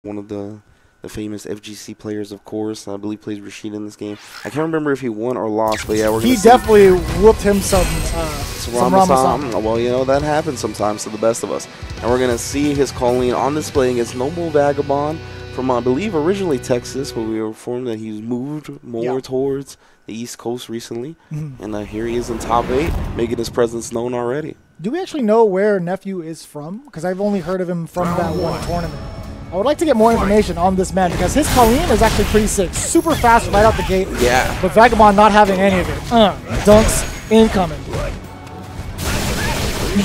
one of the famous FGC players, of course. I believe plays Rashid in this game. I can't remember if he won or lost, but yeah, he definitely whooped him some Ramasam. Well, you know, that happens sometimes to the best of us. And we're going to see his calling on display against Noble Vagabond from, I believe, originally Texas, but we were informed that he's moved more towards the East Coast recently. And here he is in top 8, making his presence known already. Do we actually know where Nephew is from? Because I've only heard of him from that one tournament. I would like to get more information on this man because his Colleen is actually pretty sick. Super fast right out the gate. Yeah. But Vagabond not having any of it. Dunks incoming.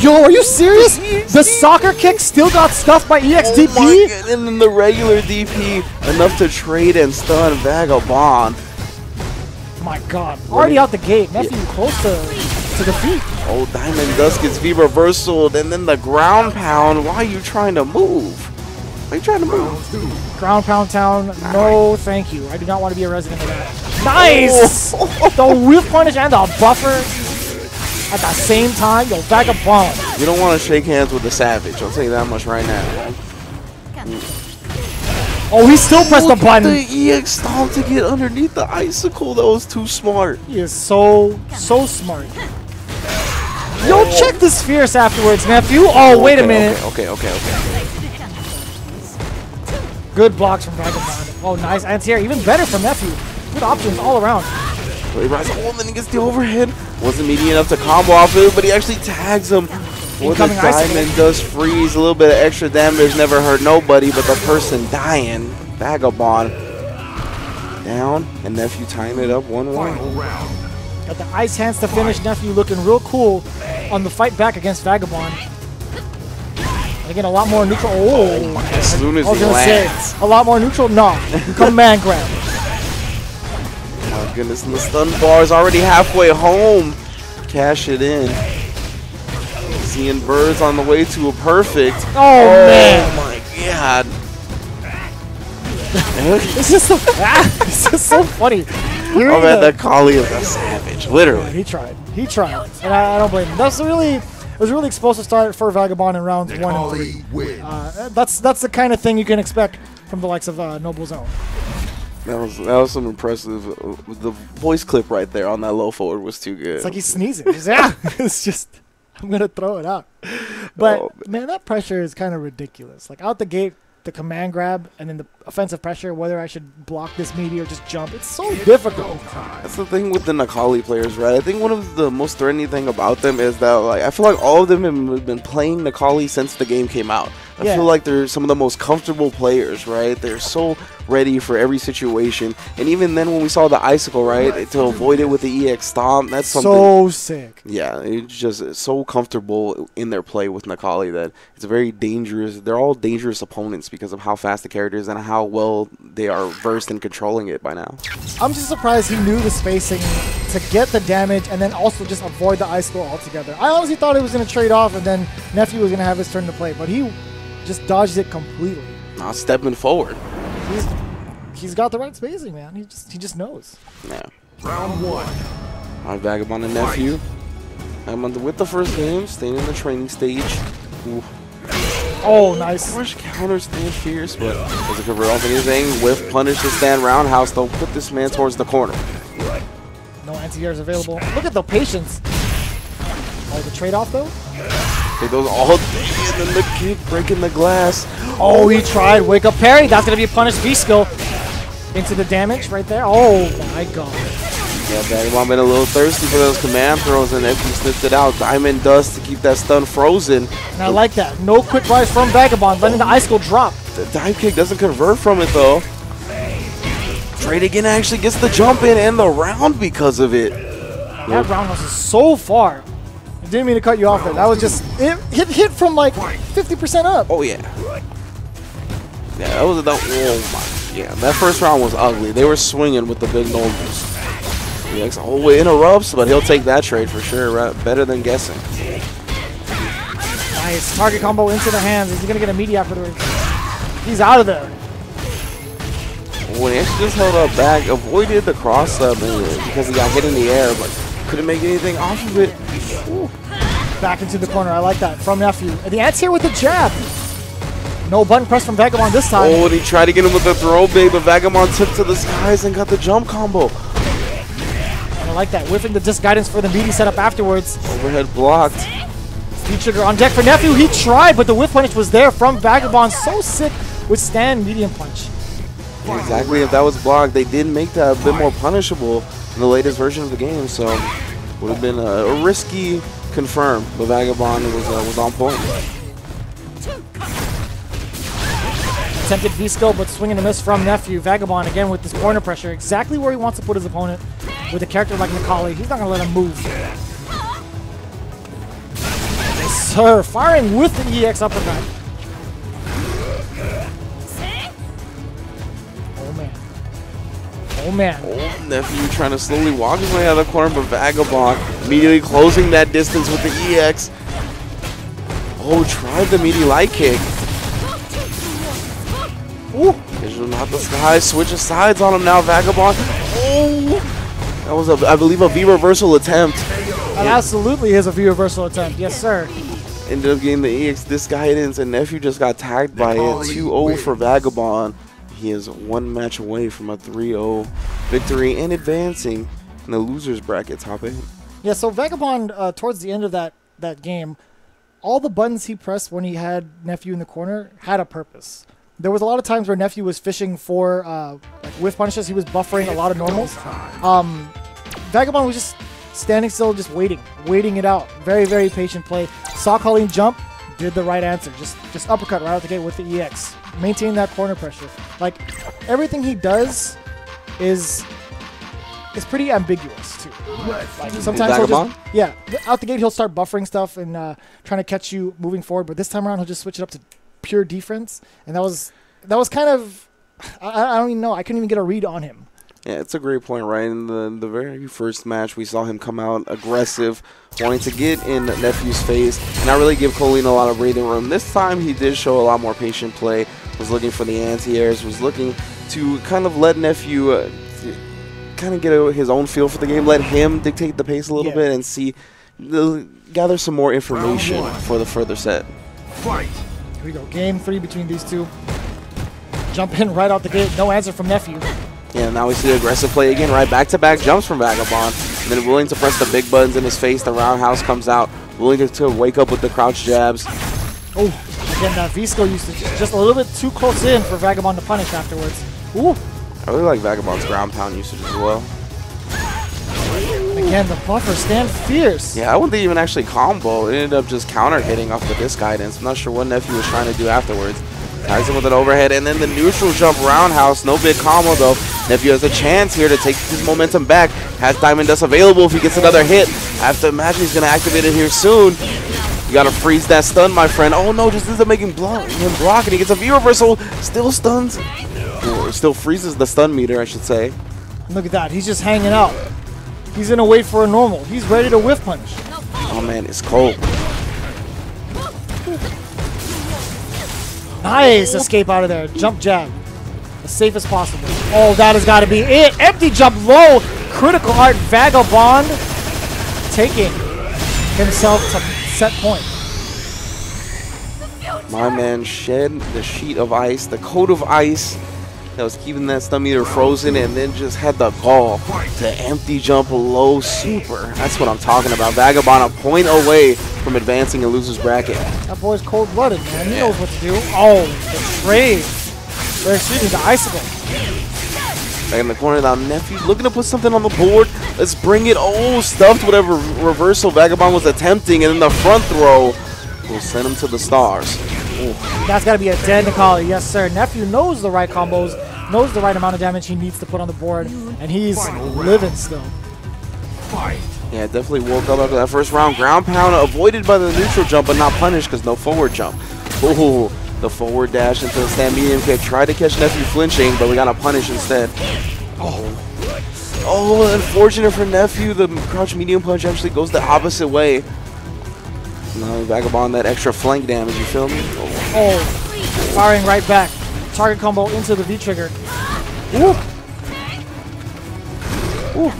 Yo, are you serious? The soccer kick still got stuffed by EXDP? Oh my God. And then the regular DP enough to trade and stun Vagabond. My God. Already out the gate. Nephew close to defeat. Oh, Diamond Dust gets V reversal, and then the ground pound. Why are you trying to move? Why are you trying to move? Ground pound town. No, thank you. I do not want to be a resident of that. Nice! The whiff punish and the buffer at the same time. Yo, Vagabond. You don't want to shake hands with the Savage. I'll tell you that much right now. Oh, he still pressed the button. The EX stomp to get underneath the icicle. That was too smart. He is so smart. Yo, check this fierce afterwards, Nephew. Oh, wait a minute. Okay. Good blocks from Vagabond. Oh, nice anti-air. Even better from Nephew. Good options all around. So he rises. Oh, and then he gets the overhead. Wasn't meaty enough to combo off it, but he actually tags him. With the Diamond does freeze. A little bit of extra damage. Never hurt nobody, but the person dying. Vagabond down, and Nephew tying it up 1-1. Got the ice hands to finish. Nephew looking real cool on the fight back against Vagabond. And again, a lot more neutral. Oh, as soon as he lands. A lot more neutral. No, command grab. My goodness, and the stun bar is already halfway home. Cash it in. Seeing birds on the way to a perfect. Oh man! Oh my God! It's just so funny. Oh man, that Kali is a savage, literally. Yeah, he tried, and I don't blame him. It was really explosive start for Vagabond in rounds 1 and 3. That's the kind of thing you can expect from the likes of Noble Zone. That was some impressive. The voice clip right there on that low forward was too good. It's like he's sneezing. It's just. I'm going to throw it out. But, man, that pressure is kind of ridiculous. Like, out the gate, the command grab, and then the offensive pressure, whether I should block this meteor or just jump, it's so difficult. That's the thing with the Nakali players, right? I think one of the most threatening thing about them is that, like, I feel like all of them have been playing Nakali since the game came out. I feel like they're some of the most comfortable players, right? They're so ready for every situation. And even then when we saw the icicle, right, to avoid it with the EX stomp, that's something. So sick. Yeah, it's just so comfortable in their play with Nakali that it's very dangerous. They're all dangerous opponents because of how fast the character is and how well they are versed in controlling it by now. I'm just surprised he knew the spacing to get the damage and then also just avoid the icicle altogether. I honestly thought he was going to trade off and then Nephew was going to have his turn to play, but he just dodged it completely. Not stepping forward. He's got the right spacing, man. He just knows. Yeah. Round 1. All right, Vagabond and Nephew. Vagabond with the first game, staying in the training stage. Ooh. Oh, nice. Rush counter stand fierce, but doesn't convert off anything. Whiff punish to stand roundhouse, though. Put this man towards the corner. No anti-airs available. Look at the patience. Oh, the trade-off, though? Take those all day, and then the kick breaking the glass. Oh, he tried. Wake up parry. That's going to be a punish V skill. Into the damage right there. Oh, my God. Yeah, Vagabond been a little thirsty for those command throws, and Nephew sniffed it out. Diamond Dust to keep that stun frozen. And I like that. No quick rise from Vagabond, letting the icicle drop. The dive kick doesn't convert from it, though. Trade again actually gets the jump in and the round because of it. That roundhouse is so far. I didn't mean to cut you off there. That was just it hit from like 50% up. Oh yeah. Yeah, that was oh my. Yeah, that first round was ugly. They were swinging with the big noses. EX always interrupts, but he'll take that trade for sure. Right? Better than guessing. Nice target combo into the hands. Is he gonna get a meaty afterwards? He's out of there. When he actually just held up back, avoided the cross up because he got hit in the air, but couldn't make anything off of it. Ooh. Back into the corner. I like that from Nephew. And the anti-air with the jab. No button press from Vagabond this time. Oh, and he tried to get him with the throw bait, but Vagabond took to the skies and got the jump combo. I like that. Whiffing the disc guidance for the meaty setup afterwards. Overhead blocked. Speed trigger on deck for Nephew. He tried, but the whiff punish was there from Vagabond. So sick with stand medium punch. Exactly. If that was blocked, they did make that a bit more punishable in the latest version of the game. So would have been a risky confirm, but Vagabond was on point. Attempted V-skill, but swing and a miss from Nephew. Vagabond again with this corner pressure, exactly where he wants to put his opponent. With a character like Nikali, he's not going to let him move. Yes, sir. Firing with the EX uppercut. Oh, man. Oh, man. Oh, Nephew trying to slowly walk his way out of the corner, but Vagabond immediately closing that distance with the EX. Oh, tried the meaty light kick. Ooh, visual not the sky, switches sides on him now, Vagabond. Oh, that was, I believe, a V-reversal attempt. That absolutely is a V-reversal attempt, yes, sir. Ended up getting the EX disc guidance, and Nephew just got tagged by it. 2-0 for Vagabond. He is one match away from a 3-0 victory and advancing in the losers bracket top 8. Yeah, so Vagabond, towards the end of that game, all the buttons he pressed when he had Nephew in the corner had a purpose. There was a lot of times where Nephew was fishing for like whiff punishes. He was buffering a lot of normals. Vagabond was just standing still, just waiting it out. Very, very patient play. Saw Colleen jump, did the right answer. Just uppercut right out the gate with the EX. Maintain that corner pressure. Like, everything he does is pretty ambiguous too. Like, sometimes he'll just, yeah, out the gate he'll start buffering stuff and trying to catch you moving forward. But this time around he'll just switch it up to pure defense, and that was kind of, I don't even know. I couldn't even get a read on him. Yeah, it's a great point, right? In the very first match, we saw him come out aggressive, wanting to get in Nephew's face, and not really give Colleen a lot of breathing room. This time, he did show a lot more patient play, was looking for the anti-airs, was looking to kind of let Nephew kind of get his own feel for the game, let him dictate the pace a little bit, and gather some more information for the further set. Fight. Here we go. Game 3 between these two. Jump in right out the gate. No answer from Nephew. Yeah, now we see aggressive play again, right? Back-to-back jumps from Vagabond. And then willing to press the big buttons in his face. The roundhouse comes out. Willing to wake up with the crouch jabs. Oh, again, that V-skill usage just a little bit too close in for Vagabond to punish afterwards. Ooh. I really like Vagabond's ground pound usage as well. Again, the buffer stand fierce. Yeah, I wouldn't even actually combo. It ended up just counter hitting off the disc guidance. I'm not sure what Nephew was trying to do afterwards. Tags him with an overhead, and then the neutral jump roundhouse. No big combo, though. Nephew has a chance here to take his momentum back. Has Diamond Dust available if he gets another hit. I have to imagine he's going to activate it here soon. You got to freeze that stun, my friend. Oh, no, just isn't making him block, and he gets a V-reversal. Still stuns. Or still freezes the stun meter, I should say. Look at that. He's just hanging out. He's going to wait for a normal. He's ready to whiff punch. Oh, man, it's cold. Nice escape out of there. Jump jab. As safe as possible. Oh, that has got to be it. Empty jump low. Critical art. Vagabond taking himself to set point. My man shed the sheet of ice, the coat of ice that was keeping that stun meter frozen, and then just had the gall to empty jump low super. That's what I'm talking about. Vagabond a point away from advancing in loser's bracket. That boy's cold-blooded, man. He knows what to do. Oh, the trade. Or excuse me, the icicle. Back in the corner now, Nephew looking to put something on the board. Let's bring it. Oh, stuffed whatever reversal Vagabond was attempting, and then the front throw will send him to the stars. Ooh. That's got to be a dead Nikali. Yes, sir. Nephew knows the right combos, knows the right amount of damage he needs to put on the board, and he's living still. Yeah, definitely woke up after that first round. Ground pound avoided by the neutral jump, but not punished because no forward jump. Ooh, the forward dash into the stand medium kick. Tried to catch Nephew flinching, but we got a punish instead. Oh, unfortunate for Nephew. The crouch medium punch actually goes the opposite way. Now Vagabond that extra flank damage, you feel me? Oh, firing right back. Target combo into the V-trigger. Ooh. Ooh.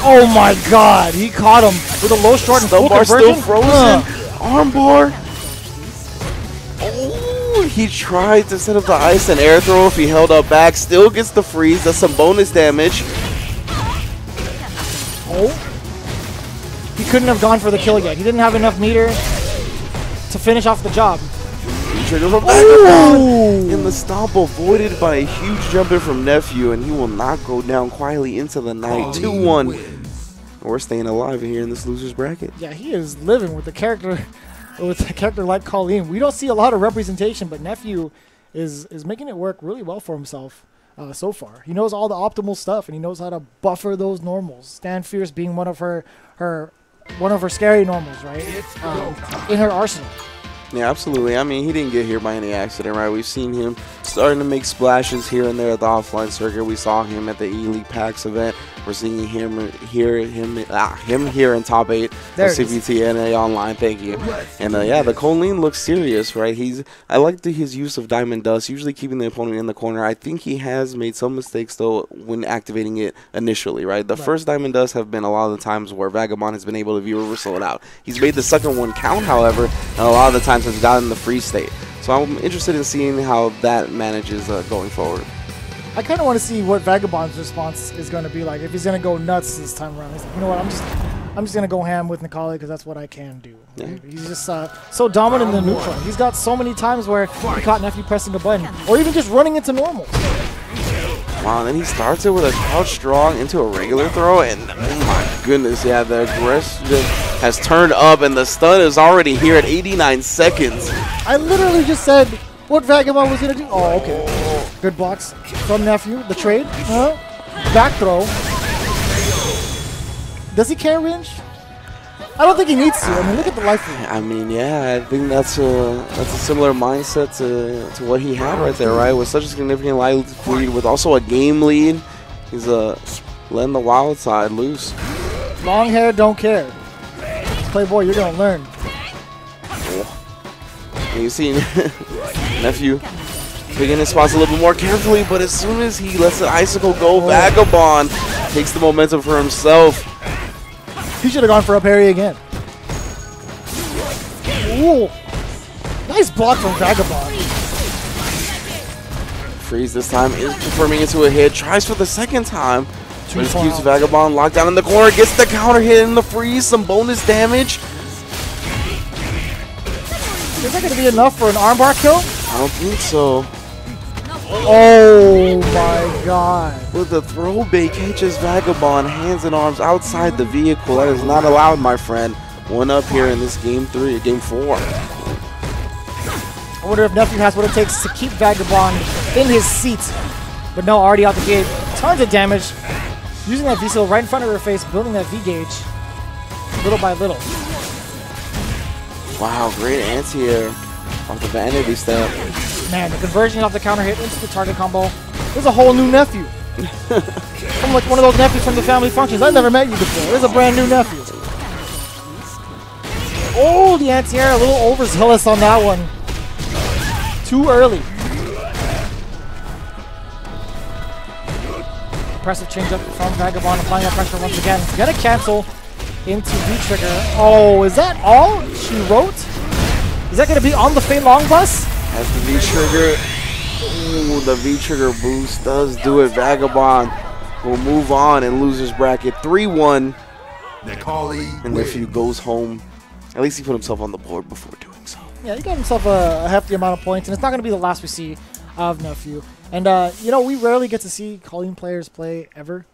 Oh my god, he caught him with a low short and full conversion. Still frozen. Arm bar. Oh. he tried to set up the ice and air throw if he held up back. Still gets the freeze. That's some bonus damage. Oh. He couldn't have gone for the kill yet. He didn't have enough meter to finish off the job. Trigger from Vagabond. And the stomp avoided by a huge jump in from Nephew, and he will not go down quietly into the night. 2-1. We're staying alive here in this loser's bracket. Yeah, he is living with the character like Colleen. We don't see a lot of representation, but Nephew is making it work really well for himself so far. He knows all the optimal stuff, and he knows how to buffer those normals. Stand Fierce being one of her scary normals, right? In her arsenal. Yeah, absolutely. I mean, he didn't get here by any accident, right? We've seen him starting to make splashes here and there at the offline circuit. We saw him at the E-League PAX event. We're seeing him here in top 8 of CPT NA online. Thank you. And yeah, the Colleen looks serious, right? I like his use of Diamond Dust, usually keeping the opponent in the corner. I think he has made some mistakes though when activating it initially, right? The first Diamond Dust have been a lot of the times where Vagabond has been able to view reversal it out. He's made the second one count, however, and a lot of the times has gotten the free state. So I'm interested in seeing how that manages going forward. I kind of want to see what Vagabond's response is going to be like. If he's going to go nuts this time around, he's like, you know what? I'm just going to go ham with Nikali because that's what I can do. Yeah. He's just so dominant in the neutral. He's got so many times where he caught Nephew pressing a button, or even just running into normal. Wow, and then he starts it with a crouch strong into a regular throw, and oh my goodness, yeah, the aggression has turned up, and the stun is already here at 89 seconds. I literally just said what Vagabond was going to do. Oh, okay. Good blocks from Nephew. The trade. Back throw. Does he care range? I don't think he needs to. I mean, look at the life lead. I mean, yeah, I think that's a similar mindset to what he had right there, right? With such a significant life lead, with also a game lead, he's letting the wild side loose. Long hair, don't care. Playboy, you're gonna learn. And you see Nephew picking his spots a little bit more carefully, but as soon as he lets the icicle go, Vagabond takes the momentum for himself. He should have gone for a parry again. Ooh. Nice block from Vagabond. Freeze this time is confirming into a hit. Tries for the second time. Just keeps Vagabond locked down in the corner. Gets the counter hit in the freeze. Some bonus damage. Is that going to be enough for an armbar kill? I don't think so. Oh my god. With the throw bait catches Vagabond hands and arms outside the vehicle. That is not allowed, my friend. One up here in this game 4. I wonder if Nephew has what it takes to keep Vagabond in his seat. But no, already out the gate. Tons of damage. Using that V-Seal right in front of her face, building that V-Gauge little by little. Wow, great anti-air off the vanity step. Man, the conversion off the counter hit into the target combo. This is a whole new Nephew. I'm like one of those nephews from the family functions. I never met you before. This is a brand new nephew. Oh, the anti-air, a little overzealous on that one. Too early. Impressive change up from Vagabond, applying that pressure once again. Gonna cancel into V-Trigger. Oh, is that all she wrote? Is that gonna be on the Fei Long bus? As the V-Trigger, ooh, the V-Trigger boost does do it. Vagabond will move on in loser's bracket 3-1. And Nephew goes home. At least he put himself on the board before doing so. Yeah, he got himself a hefty amount of points, and it's not going to be the last we see of Nephew. And, you know, we rarely get to see Colleen players play ever.